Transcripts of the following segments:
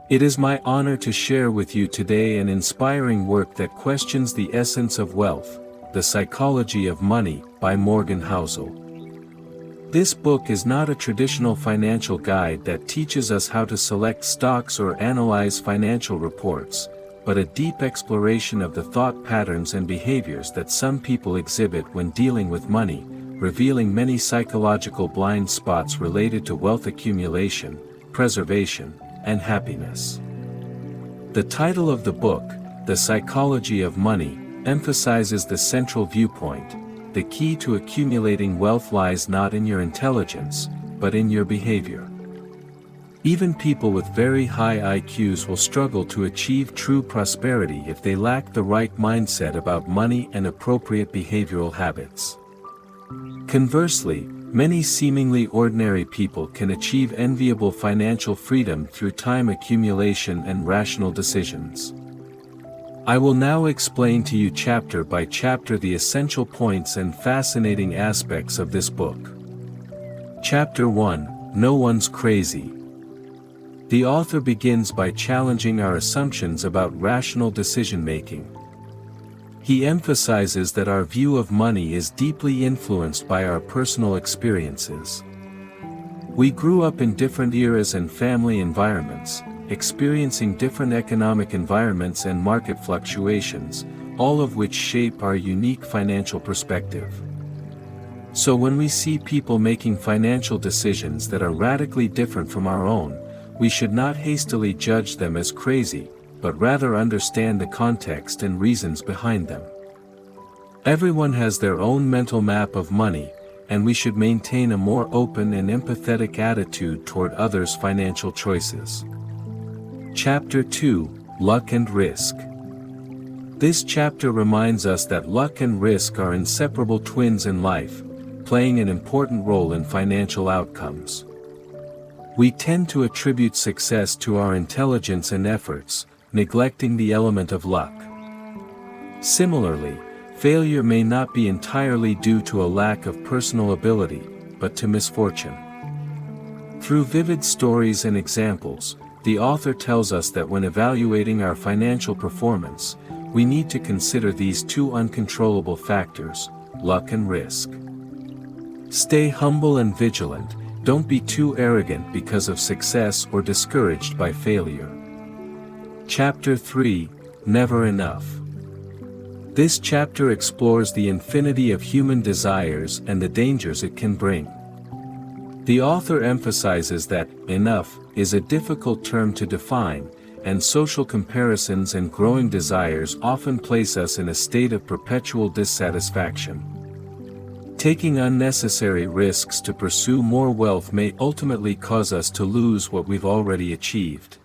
It is my honor to share with you today an inspiring work that questions the essence of wealth, The Psychology of Money, by Morgan Housel. This book is not a traditional financial guide that teaches us how to select stocks or analyze financial reports, but a deep exploration of the thought patterns and behaviors that some people exhibit when dealing with money, revealing many psychological blind spots related to wealth accumulation, preservation, and happiness. The title of the book, The Psychology of Money, emphasizes the central viewpoint: the key to accumulating wealth lies not in your intelligence, but in your behavior. Even people with very high IQs will struggle to achieve true prosperity if they lack the right mindset about money and appropriate behavioral habits. Conversely, many seemingly ordinary people can achieve enviable financial freedom through time accumulation and rational decisions. I will now explain to you chapter by chapter the essential points and fascinating aspects of this book. Chapter 1: No One's Crazy. The author begins by challenging our assumptions about rational decision-making. He emphasizes that our view of money is deeply influenced by our personal experiences. We grew up in different eras and family environments, experiencing different economic environments and market fluctuations, all of which shape our unique financial perspective. So when we see people making financial decisions that are radically different from our own, we should not hastily judge them as crazy, but rather understand the context and reasons behind them. Everyone has their own mental map of money, and we should maintain a more open and empathetic attitude toward others' financial choices. Chapter 2: Luck and Risk. This chapter reminds us that luck and risk are inseparable twins in life, playing an important role in financial outcomes. We tend to attribute success to our intelligence and efforts, neglecting the element of luck. Similarly, failure may not be entirely due to a lack of personal ability, but to misfortune. Through vivid stories and examples, the author tells us that when evaluating our financial performance, we need to consider these two uncontrollable factors: luck and risk. Stay humble and vigilant. Don't be too arrogant because of success or discouraged by failure. Chapter 3: Never Enough. This chapter explores the infinity of human desires and the dangers it can bring. The author emphasizes that enough is a difficult term to define, and social comparisons and growing desires often place us in a state of perpetual dissatisfaction. Taking unnecessary risks to pursue more wealth may ultimately cause us to lose what we've already achieved.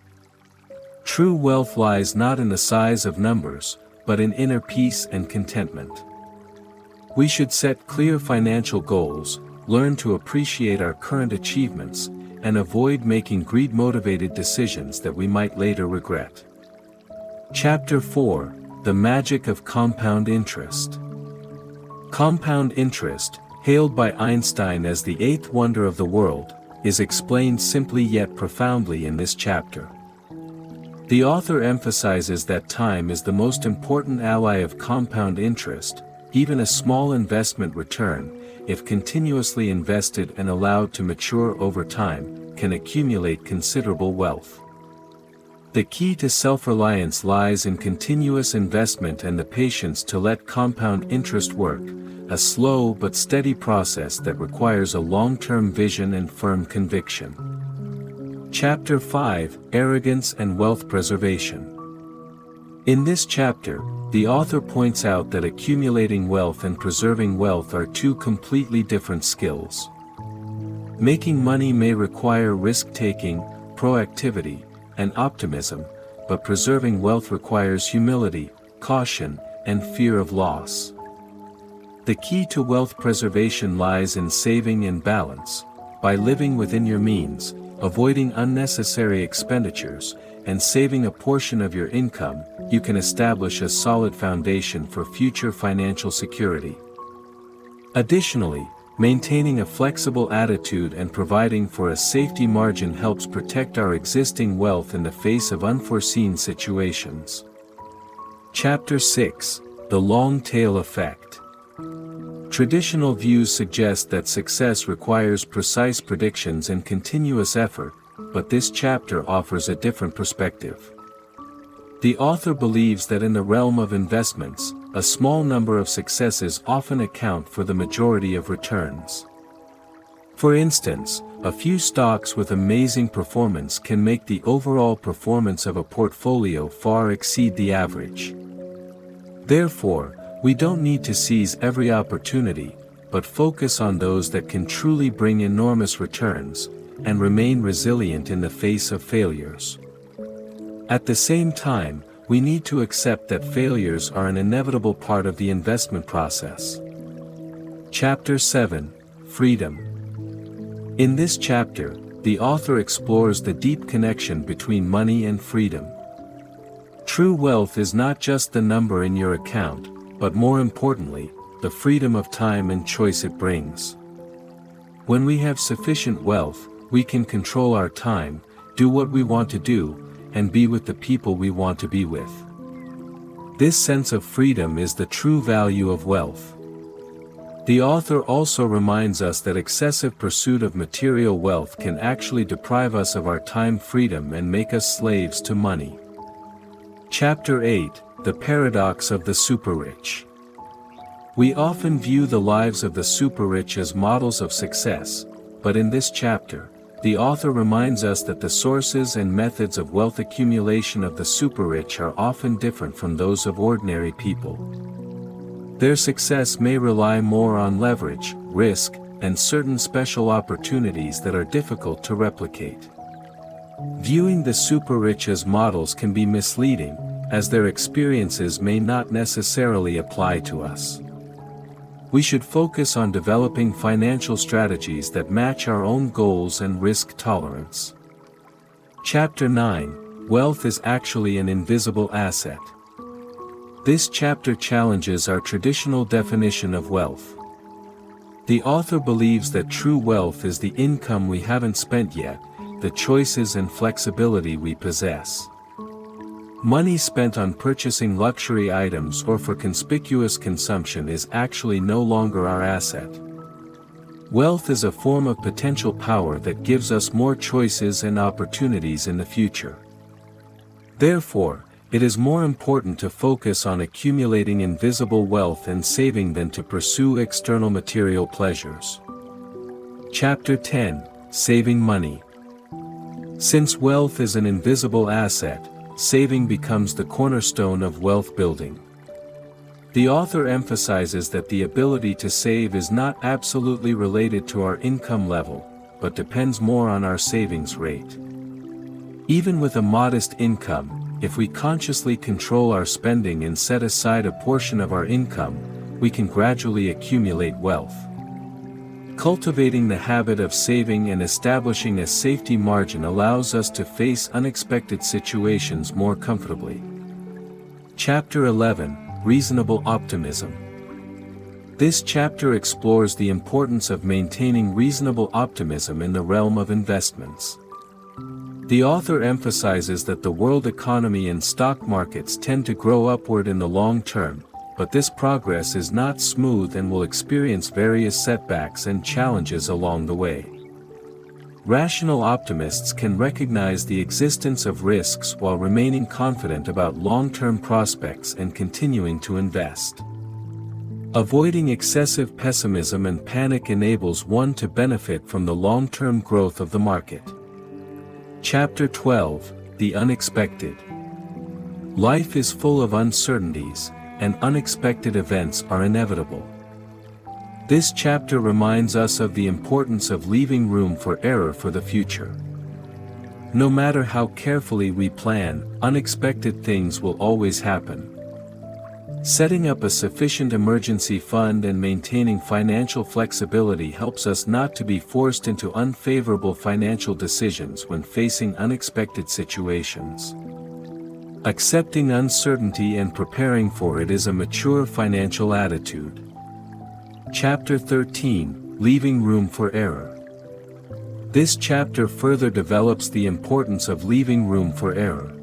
True wealth lies not in the size of numbers, but in inner peace and contentment. We should set clear financial goals, learn to appreciate our current achievements, and avoid making greed-motivated decisions that we might later regret. Chapter 4: The Magic of Compound Interest. Compound interest, hailed by Einstein as the eighth wonder of the world, is explained simply yet profoundly in this chapter. The author emphasizes that time is the most important ally of compound interest. Even a small investment return, if continuously invested and allowed to mature over time, can accumulate considerable wealth. The key to self-reliance lies in continuous investment and the patience to let compound interest work, a slow but steady process that requires a long-term vision and firm conviction. Chapter 5: Arrogance and Wealth Preservation. In this chapter, the author points out that accumulating wealth and preserving wealth are two completely different skills. Making money may require risk-taking, proactivity, and optimism, but preserving wealth requires humility, caution, and fear of loss. The key to wealth preservation lies in saving in balance. By living within your means, avoiding unnecessary expenditures, and saving a portion of your income, you can establish a solid foundation for future financial security. Additionally, Maintaining a flexible attitude and providing for a safety margin helps protect our existing wealth in the face of unforeseen situations. Chapter 6: The Long Tail Effect. Traditional views suggest that success requires precise predictions and continuous effort, but this chapter offers a different perspective. The author believes that in the realm of investments, a small number of successes often account for the majority of returns. For instance, a few stocks with amazing performance can make the overall performance of a portfolio far exceed the average. Therefore, we don't need to seize every opportunity, but focus on those that can truly bring enormous returns, and remain resilient in the face of failures. At the same time, we need to accept that failures are an inevitable part of the investment process. Chapter 7: Freedom. In this chapter, the author explores the deep connection between money and freedom. True wealth is not just the number in your account, but more importantly, the freedom of time and choice it brings. When we have sufficient wealth, we can control our time, do what we want to do, and be with the people we want to be with. This sense of freedom is the true value of wealth. The author also reminds us that excessive pursuit of material wealth can actually deprive us of our time freedom and make us slaves to money. Chapter 8: The Paradox of the Super-Rich. We often view the lives of the super-rich as models of success, but in this chapter, the author reminds us that the sources and methods of wealth accumulation of the super-rich are often different from those of ordinary people. Their success may rely more on leverage, risk, and certain special opportunities that are difficult to replicate. Viewing the super-rich as models can be misleading, as their experiences may not necessarily apply to us. We should focus on developing financial strategies that match our own goals and risk tolerance. Chapter 9: Wealth is actually an invisible asset. This chapter challenges our traditional definition of wealth. The author believes that true wealth is the income we haven't spent yet, the choices and flexibility we possess. Money spent on purchasing luxury items or for conspicuous consumption is actually no longer our asset. Wealth is a form of potential power that gives us more choices and opportunities in the future. Therefore, it is more important to focus on accumulating invisible wealth and saving than to pursue external material pleasures. Chapter 10: Saving Money. Since wealth is an invisible asset, saving becomes the cornerstone of wealth building. The author emphasizes that the ability to save is not absolutely related to our income level, but depends more on our savings rate. Even with a modest income, if we consciously control our spending and set aside a portion of our income, we can gradually accumulate wealth. Cultivating the habit of saving and establishing a safety margin allows us to face unexpected situations more comfortably. Chapter 11: Reasonable Optimism. This chapter explores the importance of maintaining reasonable optimism in the realm of investments. The author emphasizes that the world economy and stock markets tend to grow upward in the long term, but this progress is not smooth and will experience various setbacks and challenges along the way. Rational optimists can recognize the existence of risks while remaining confident about long-term prospects and continuing to invest. Avoiding excessive pessimism and panic enables one to benefit from the long-term growth of the market. Chapter 12: The Unexpected. Life is full of uncertainties, and unexpected events are inevitable. This chapter reminds us of the importance of leaving room for error for the future. No matter how carefully we plan, unexpected things will always happen. Setting up a sufficient emergency fund and maintaining financial flexibility helps us not to be forced into unfavorable financial decisions when facing unexpected situations. Accepting uncertainty and preparing for it is a mature financial attitude. Chapter 13: leaving room for error. This chapter further develops the importance of leaving room for error.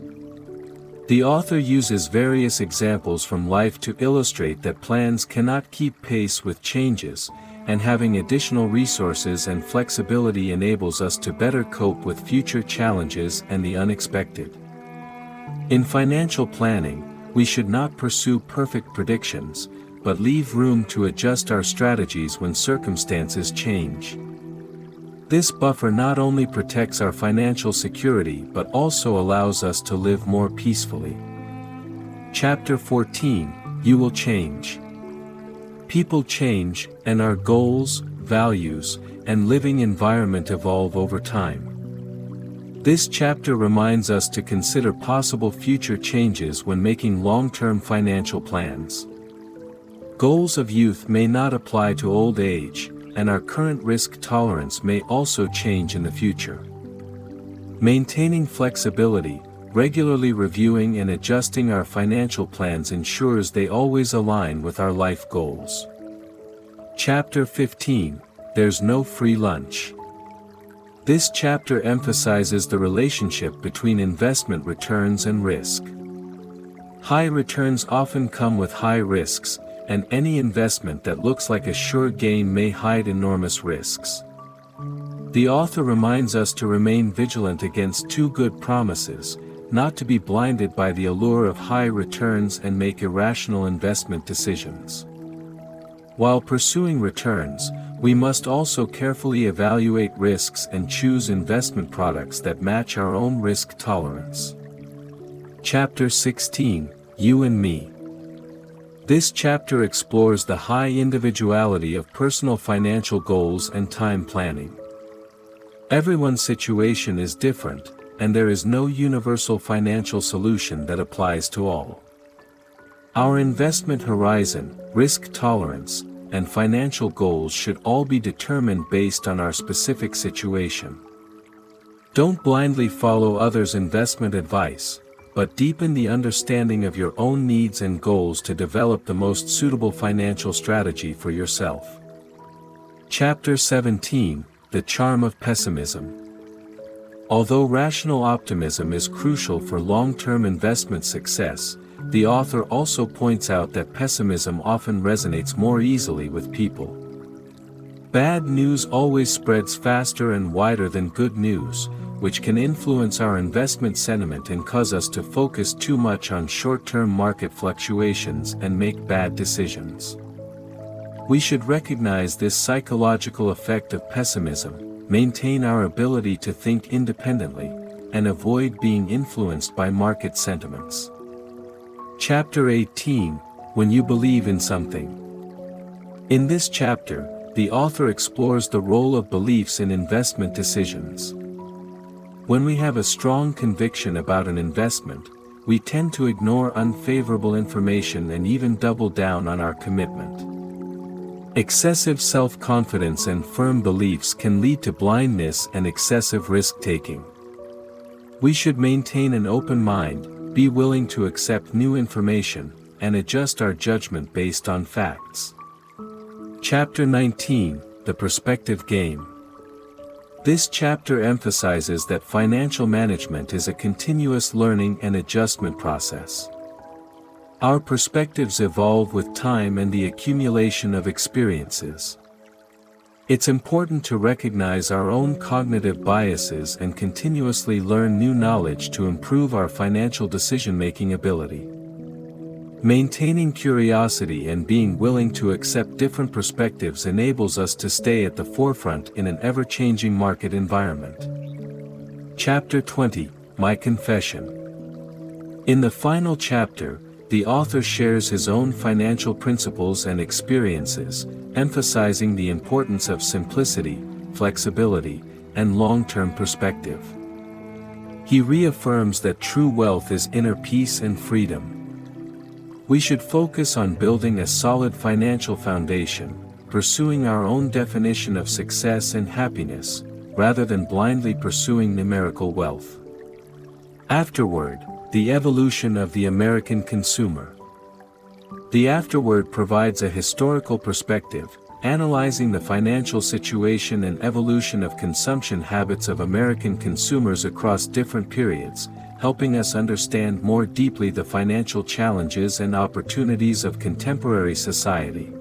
The author uses various examples from life to illustrate that plans cannot keep pace with changes, and having additional resources and flexibility enables us to better cope with future challenges and the unexpected. In financial planning, we should not pursue perfect predictions, but leave room to adjust our strategies when circumstances change. This buffer not only protects our financial security but also allows us to live more peacefully. Chapter 14, You Will Change. People change, and our goals, values, and living environment evolve over time. This chapter reminds us to consider possible future changes when making long-term financial plans. Goals of youth may not apply to old age, and our current risk tolerance may also change in the future. Maintaining flexibility, regularly reviewing and adjusting our financial plans ensures they always align with our life goals. Chapter 15, There's No Free Lunch. This chapter emphasizes the relationship between investment returns and risk. High returns often come with high risks, and any investment that looks like a sure gain may hide enormous risks. The author reminds us to remain vigilant against too good promises, not to be blinded by the allure of high returns and make irrational investment decisions. While pursuing returns, we must also carefully evaluate risks and choose investment products that match our own risk tolerance. Chapter 16, You and Me. This chapter explores the high individuality of personal financial goals and time planning. Everyone's situation is different, and there is no universal financial solution that applies to all. Our investment horizon, risk tolerance, and financial goals should all be determined based on our specific situation. Don't blindly follow others' investment advice, but deepen the understanding of your own needs and goals to develop the most suitable financial strategy for yourself. Chapter 17, The Charm of Pessimism. Although rational optimism is crucial for long-term investment success, the author also points out that pessimism often resonates more easily with people. Bad news always spreads faster and wider than good news, which can influence our investment sentiment and cause us to focus too much on short-term market fluctuations and make bad decisions. We should recognize this psychological effect of pessimism, maintain our ability to think independently, and avoid being influenced by market sentiments. Chapter 18, When You Believe in Something. In this chapter, the author explores the role of beliefs in investment decisions. When we have a strong conviction about an investment, we tend to ignore unfavorable information and even double down on our commitment. Excessive self-confidence and firm beliefs can lead to blindness and excessive risk-taking. We should maintain an open mind, be willing to accept new information, and adjust our judgment based on facts. Chapter 19, The Perspective Game. This chapter emphasizes that financial management is a continuous learning and adjustment process. Our perspectives evolve with time and the accumulation of experiences. It's important to recognize our own cognitive biases and continuously learn new knowledge to improve our financial decision-making ability. Maintaining curiosity and being willing to accept different perspectives enables us to stay at the forefront in an ever-changing market environment. Chapter 20, My Confession. In the final chapter, the author shares his own financial principles and experiences, emphasizing the importance of simplicity, flexibility, and long-term perspective. He reaffirms that true wealth is inner peace and freedom. We should focus on building a solid financial foundation, pursuing our own definition of success and happiness, rather than blindly pursuing numerical wealth. Afterword, the evolution of the American consumer. The afterword provides a historical perspective, analyzing the financial situation and evolution of consumption habits of American consumers across different periods, helping us understand more deeply the financial challenges and opportunities of contemporary society.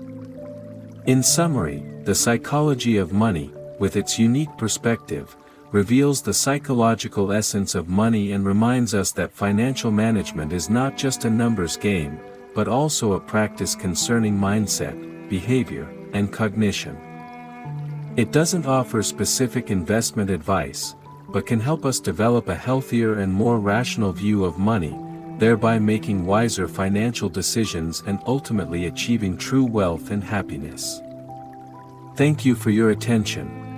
In summary, The Psychology of Money, with its unique perspective, reveals the psychological essence of money and reminds us that financial management is not just a numbers game, but also a practice concerning mindset, behavior, and cognition. It doesn't offer specific investment advice, but can help us develop a healthier and more rational view of money, thereby making wiser financial decisions and ultimately achieving true wealth and happiness. Thank you for your attention.